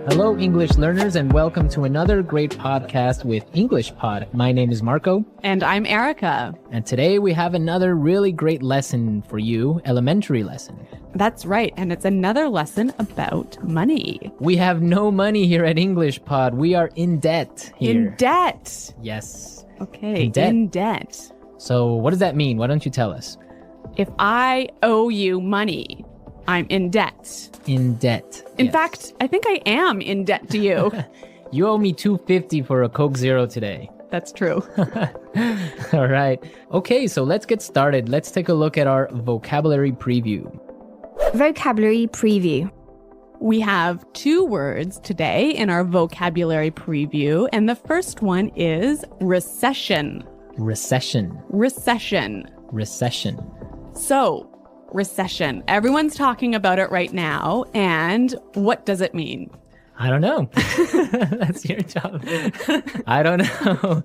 Hello, English learners, and welcome to another great podcast with English Pod. My name is Marco. And I'm Erica. And today we have another really great lesson for you, elementary lesson. That's right, and it's another lesson about money. We have no money here at English Pod. We are in debt here. In debt? Yes. Okay, in debt. So what does that mean? Why don't you tell us? If I owe you money, I'm in debt. In debt. In fact, I think I am in debt to you. You owe me $2.50 for a Coke Zero today. That's true. All right. Okay, so let's get started. Let's take a look at our vocabulary preview. Vocabulary preview. We have 2 words today in our vocabulary preview, and the first one is recession. Recession. Recession. Recession. So, recession. Everyone's talking about it right now, and what does it mean? I don't know. That's your job. I don't know.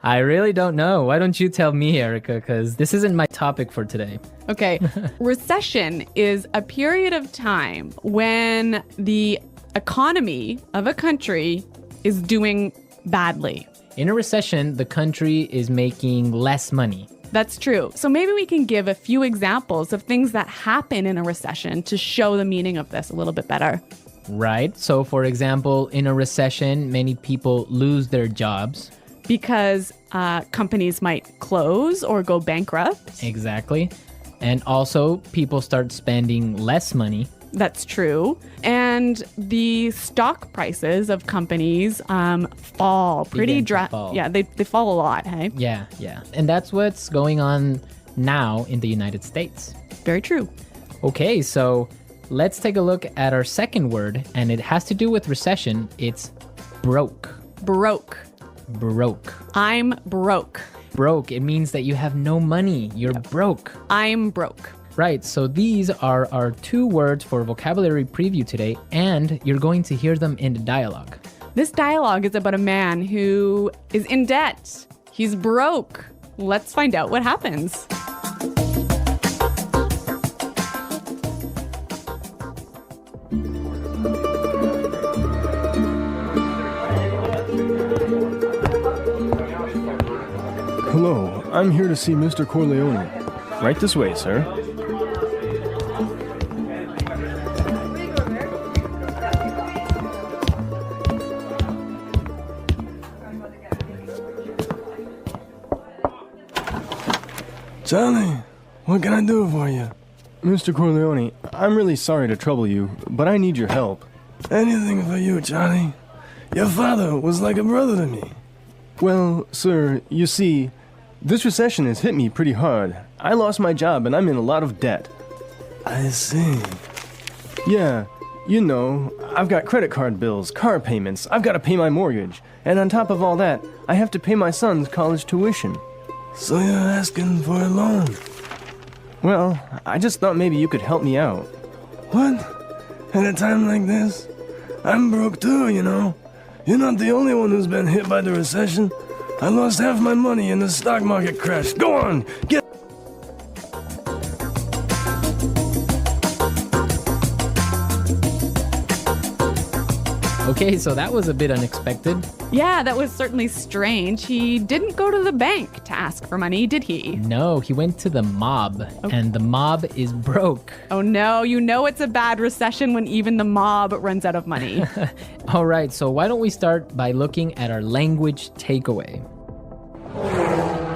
I really don't know. Why don't you tell me, Erica, because this isn't my topic for today. Okay. Recession is a period of time when the economy of a country is doing badly. In a recession, the country is making less money. That's true. So maybe we can give a few examples of things that happen in a recession to show the meaning of this a little bit better. Right. So, for example, in a recession, many people lose their jobs. Because companies might close or go bankrupt. Exactly. And also, people start spending less money. That's true. And the stock prices of companies fall pretty fall. Yeah, they fall a lot, hey? Yeah. And that's what's going on now in the United States. Very true. Okay, so let's take a look at our second word, and it has to do with recession. It's broke. Broke. Broke. I'm broke. Broke, it means that you have no money. You're broke. I'm broke. Right, so these are our 2 words for vocabulary preview today, and you're going to hear them in the dialogue. This dialogue is about a man who is in debt. He's broke. Let's find out what happens. Hello, I'm here to see Mr. Corleone. Right this way, sir. Charlie, what can I do for you? Mr. Corleone, I'm really sorry to trouble you, but I need your help. Anything for you, Charlie. Your father was like a brother to me. Well, sir, you see, this recession has hit me pretty hard. I lost my job and I'm in a lot of debt. I see. Yeah, you know, I've got credit card bills, car payments, I've got to pay my mortgage. And on top of all that, I have to pay my son's college tuition. So you're asking for a loan? Well, I just thought maybe you could help me out. What? At a time like this? I'm broke too, you know. You're not the only one who's been hit by the recession. I lost half my money in the stock market crash. Go on, get... Okay, so that was a bit unexpected. Yeah, that was certainly strange. He didn't go to the bank to ask for money, did he? No, he went to the mob, and the mob is broke. Oh no, you know it's a bad recession when even the mob runs out of money. All right, so why don't we start by looking at our language takeaway.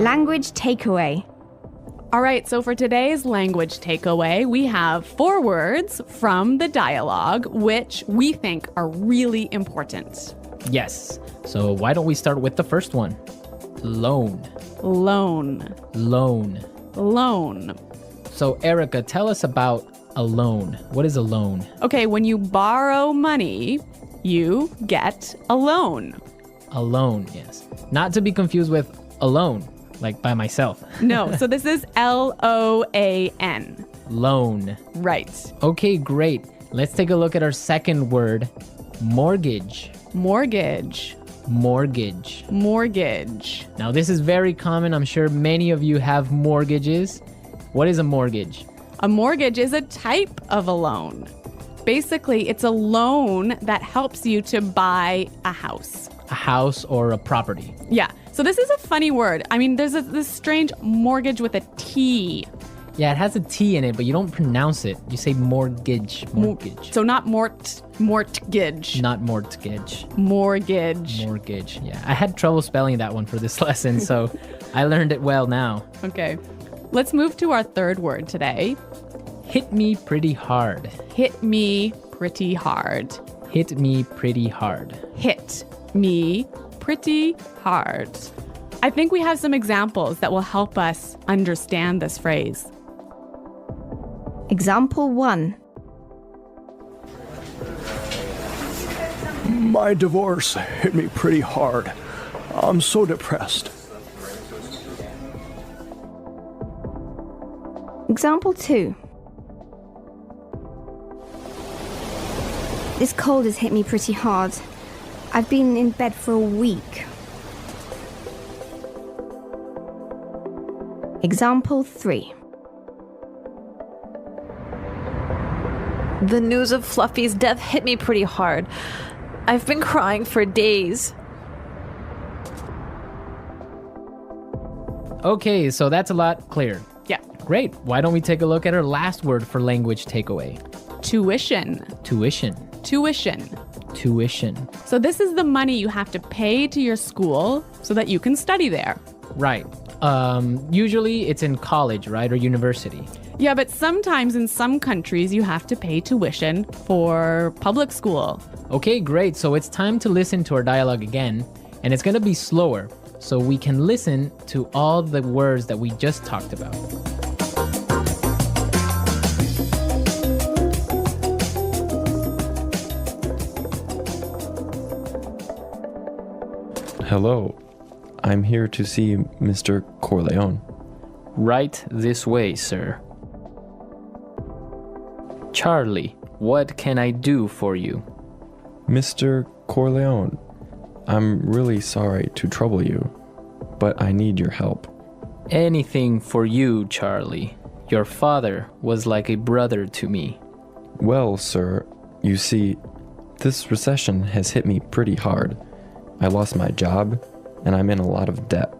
Language takeaway. All right, so for today's language takeaway, we have 4 words from the dialogue, which we think are really important. Yes, so why don't we start with the first one? Loan. Loan. Loan. Loan. So Erica, tell us about a loan. What is a loan? Okay, when you borrow money, you get a loan. A loan, yes. Not to be confused with alone, like by myself. No, so this is L-O-A-N. Loan. Right. Okay, great. Let's take a look at our second word, mortgage. Mortgage. Mortgage. Mortgage. Now, this is very common. I'm sure many of you have mortgages. What is a mortgage? A mortgage is a type of a loan. Basically, it's a loan that helps you to buy a house. A house or a property. Yeah. So this is a funny word. I mean, there's this strange mortgage with a T. Yeah, it has a T in it, but you don't pronounce it. You say mortgage. Mortgage. So not mortgage. Not mortgage. Mortgage. Mortgage. Yeah. I had trouble spelling that one for this lesson, so I learned it well now. Okay. Let's move to our third word today. Hit me pretty hard. Hit me pretty hard. Hit me pretty hard. Hit me pretty hard. I think we have some examples that will help us understand this phrase. Example 1. My divorce hit me pretty hard. I'm so depressed. Example 2. This cold has hit me pretty hard. I've been in bed for a week. Example 3. The news of Fluffy's death hit me pretty hard. I've been crying for days. Okay, so that's a lot clearer. Yeah. Great. Why don't we take a look at our last word for language takeaway? Tuition. Tuition. Tuition. Tuition. So this is the money you have to pay to your school so that you can study there. Right. Usually it's in college, right? Or university. Yeah, but sometimes in some countries you have to pay tuition for public school. Okay, great. So it's time to listen to our dialogue again, and it's going to be slower so we can listen to all the words that we just talked about. Hello, I'm here to see Mr. Corleone. Right this way, sir. Charlie, what can I do for you? Mr. Corleone, I'm really sorry to trouble you, but I need your help. Anything for you, Charlie. Your father was like a brother to me. Well, sir, you see, this recession has hit me pretty hard. I lost my job, and I'm in a lot of debt.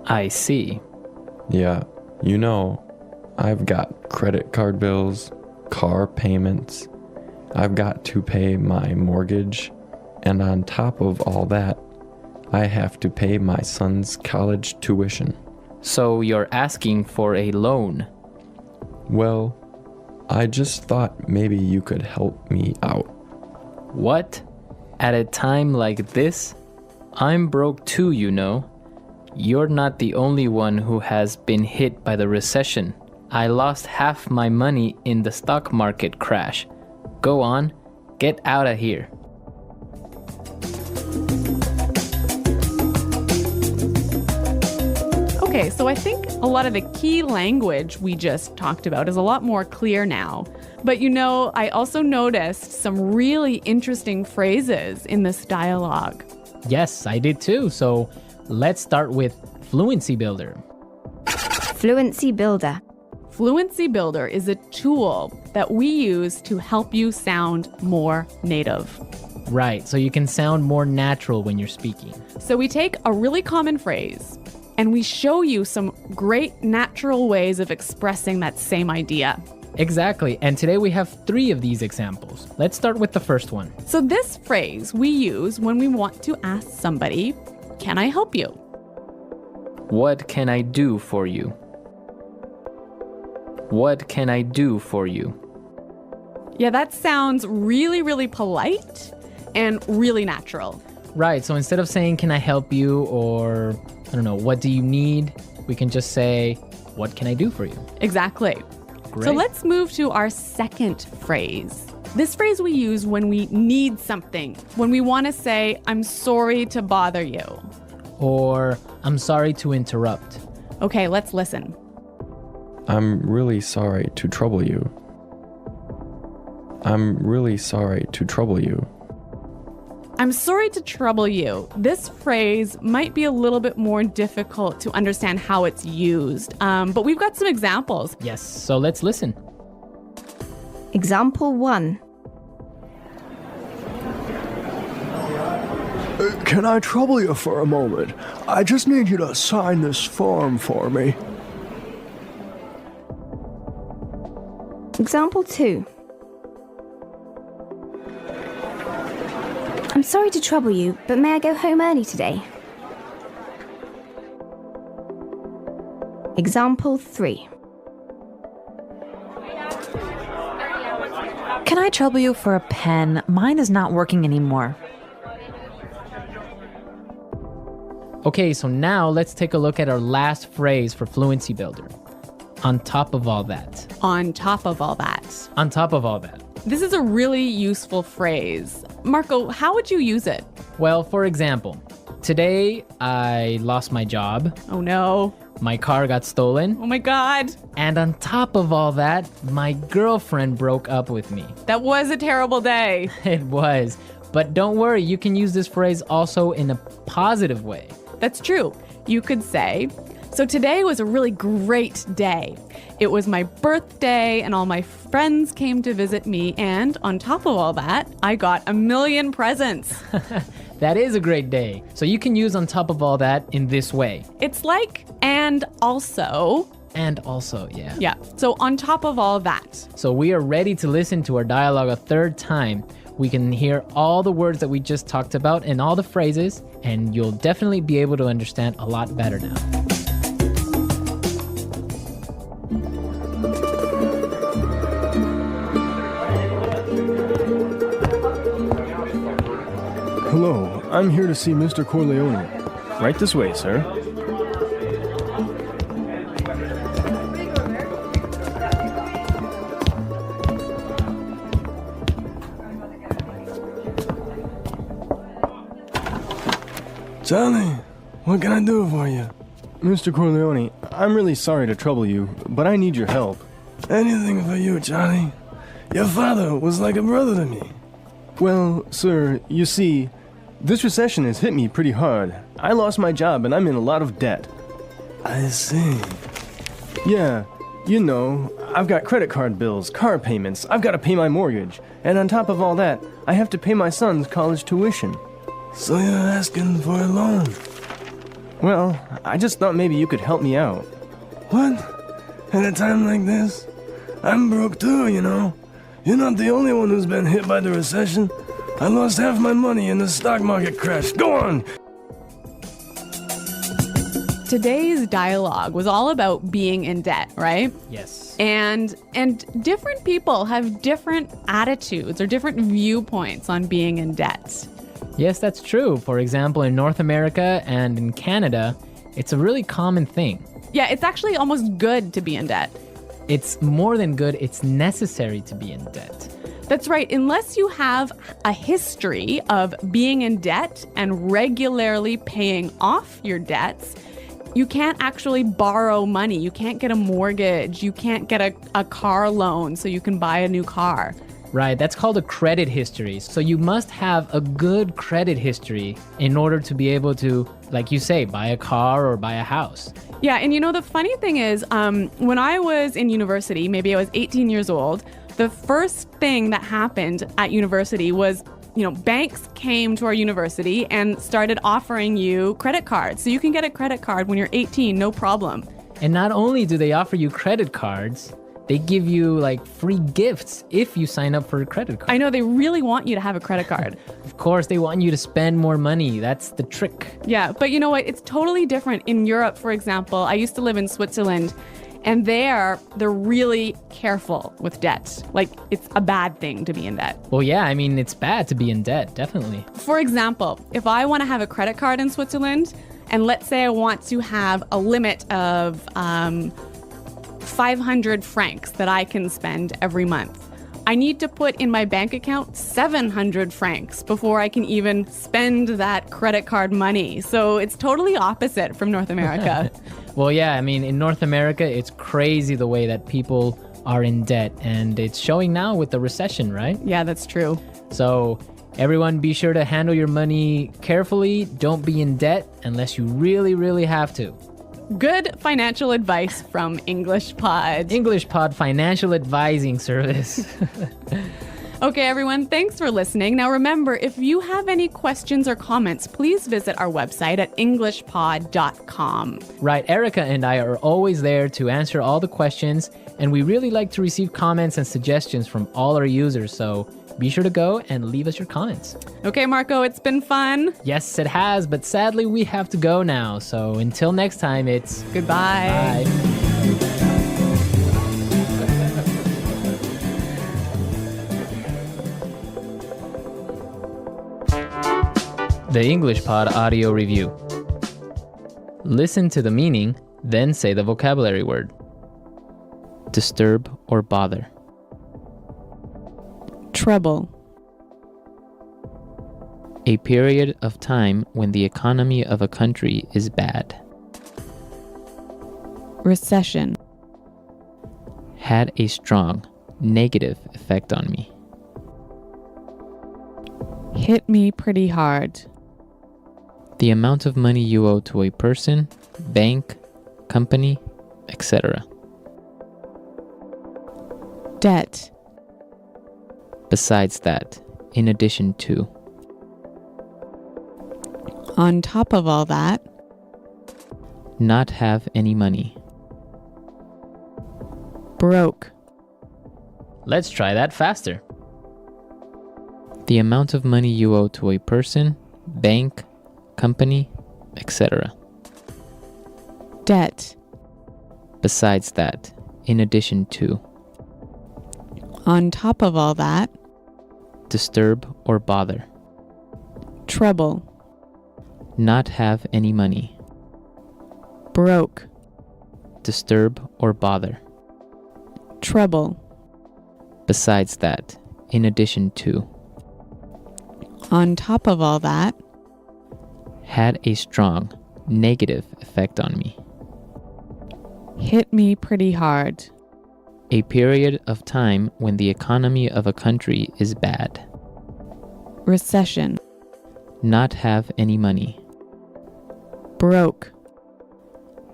I see. Yeah, you know, I've got credit card bills, car payments. I've got to pay my mortgage, and on top of all that, I have to pay my son's college tuition. So you're asking for a loan? Well, I just thought maybe you could help me out. What? At a time like this? I'm broke too, you know. You're not the only one who has been hit by the recession. I lost half my money in the stock market crash. Go on, get out of here. Okay, so I think a lot of the key language we just talked about is a lot more clear now. But you know, I also noticed some really interesting phrases in this dialogue. Yes, I did too. So let's start with Fluency Builder. Fluency Builder. Fluency Builder is a tool that we use to help you sound more native. Right, so you can sound more natural when you're speaking. So we take a really common phrase and we show you some great natural ways of expressing that same idea. Exactly, and today we have 3 of these examples. Let's start with the first one. So this phrase we use when we want to ask somebody, "Can I help you?" What can I do for you? What can I do for you? Yeah, that sounds really, really polite and really natural. Right, so instead of saying, can I help you? Or, I don't know, what do you need? We can just say, what can I do for you? Exactly. Great. So let's move to our second phrase. This phrase we use when we need something, when we want to say, I'm sorry to bother you. Or, I'm sorry to interrupt. Okay, let's listen. I'm really sorry to trouble you. I'm really sorry to trouble you. I'm sorry to trouble you. This phrase might be a little bit more difficult to understand how it's used, but we've got some examples. Yes, so let's listen. Example 1. Can I trouble you for a moment? I just need you to sign this form for me. Example 2. I'm sorry to trouble you, but may I go home early today? Example 3. Can I trouble you for a pen? Mine is not working anymore. Okay, so now let's take a look at our last phrase for Fluency Builder. On top of all that. On top of all that. On top of all that. This is a really useful phrase. Marco, how would you use it? Well, for example, today I lost my job. Oh no. My car got stolen. Oh my God. And on top of all that, my girlfriend broke up with me. That was a terrible day. It was. But don't worry, you can use this phrase also in a positive way. That's true. You could say, so today was a really great day. It was my birthday and all my friends came to visit me, and on top of all that, I got 1,000,000 presents. That is a great day. So you can use on top of all that in this way. It's like, and also. And also, yeah. Yeah, so on top of all that. So we are ready to listen to our dialogue a third time. We can hear all the words that we just talked about and all the phrases, and you'll definitely be able to understand a lot better now. Hello, I'm here to see Mr. Corleone. Right this way, sir. Charlie, what can I do for you? Mr. Corleone, I'm really sorry to trouble you, but I need your help. Anything for you, Charlie. Your father was like a brother to me. Well, sir, you see, this recession has hit me pretty hard. I lost my job and I'm in a lot of debt. I see. Yeah, you know, I've got credit card bills, car payments, I've got to pay my mortgage, and on top of all that, I have to pay my son's college tuition. So you're asking for a loan? Well, I just thought maybe you could help me out. What? At a time like this? I'm broke too, you know. You're not the only one who's been hit by the recession. I lost half my money and the stock market crashed. Go on! Today's dialogue was all about being in debt, right? Yes. And different people have different attitudes or different viewpoints on being in debt. Yes, that's true. For example, in North America and in Canada, it's a really common thing. Yeah, it's actually almost good to be in debt. It's more than good, it's necessary to be in debt. That's right. Unless you have a history of being in debt and regularly paying off your debts, you can't actually borrow money. You can't get a mortgage. You can't get a car loan so you can buy a new car. Right, that's called a credit history. So you must have a good credit history in order to be able to, like you say, buy a car or buy a house. Yeah, and you know, the funny thing is, when I was in university, maybe I was 18 years old, the first thing that happened at university was, you know, banks came to our university and started offering you credit cards. So you can get a credit card when you're 18, no problem. And not only do they offer you credit cards, they give you like free gifts if you sign up for a credit card. I know, they really want you to have a credit card. Of course, they want you to spend more money. That's the trick. Yeah, but you know what? It's totally different. In Europe, for example, I used to live in Switzerland, and they're really careful with debt. Like, it's a bad thing to be in debt. Well, yeah, I mean, it's bad to be in debt, definitely. For example, if I want to have a credit card in Switzerland, and let's say I want to have a limit of 500 francs that I can spend every month, I need to put in my bank account 700 francs before I can even spend that credit card money. So it's totally opposite from North America. Well, yeah, I mean, in North America, it's crazy the way that people are in debt, and it's showing now with the recession, right? Yeah, that's true. So everyone, be sure to handle your money carefully. Don't be in debt unless you really, really have to. Good financial advice from English Pod. English Pod Financial Advising Service. Okay, everyone, thanks for listening. Now remember, if you have any questions or comments, please visit our website at englishpod.com. Right, Erica and I are always there to answer all the questions, and we really like to receive comments and suggestions from all our users, so be sure to go and leave us your comments. Okay, Marco, it's been fun. Yes, it has, but sadly we have to go now, so until next time, it's Goodbye. bye. The English Pod Audio Review. Listen to the meaning, then say the vocabulary word. Disturb or bother. Trouble. A period of time when the economy of a country is bad. Recession. Had a strong negative effect on me. Hit me pretty hard. The amount of money you owe to a person, bank, company, etc. Debt. Besides that, in addition to. On top of all that. Not have any money. Broke. Let's try that faster. The amount of money you owe to a person, bank, company, etc. Debt. Besides that, in addition to. On top of all that. Disturb or bother. Trouble. Not have any money. Broke. Disturb or bother. Trouble. Besides that, in addition to. On top of all that. Had a strong negative effect on me. Hit me pretty hard. A period of time when the economy of a country is bad. Recession. Not have any money. Broke.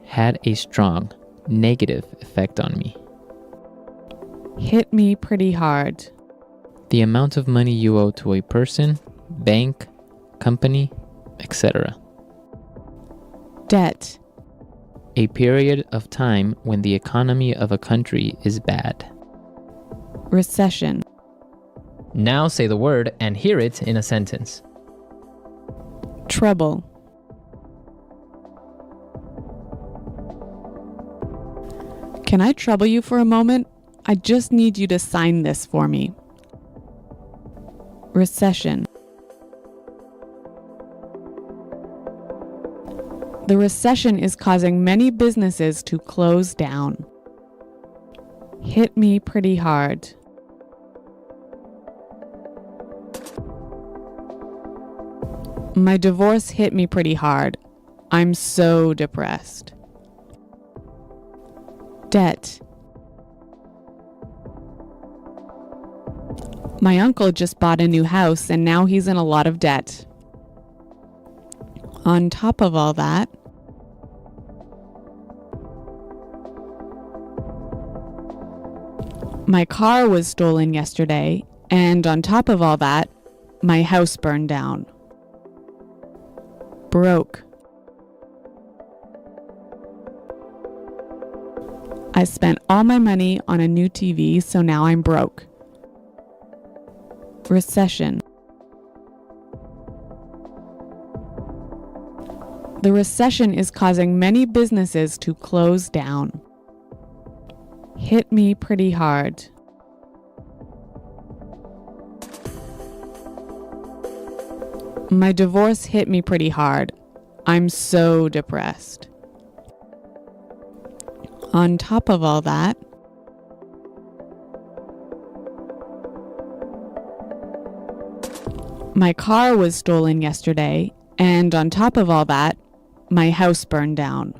Had a strong negative effect on me. Hit me pretty hard. The amount of money you owe to a person, bank, company, etc. Debt. A period of time when the economy of a country is bad. Recession. Now say the word and hear it in a sentence. Trouble. Can I trouble you for a moment? I just need you to sign this for me. Recession. The recession is causing many businesses to close down. Hit me pretty hard. My divorce hit me pretty hard. I'm so depressed. Debt. My uncle just bought a new house and now he's in a lot of debt. On top of all that, my car was stolen yesterday, and on top of all that, my house burned down. Broke. I spent all my money on a new TV, so now I'm broke. Recession. The recession is causing many businesses to close down. Hit me pretty hard. My divorce hit me pretty hard. I'm so depressed. On top of all that, my car was stolen yesterday, and on top of all that, my house burned down.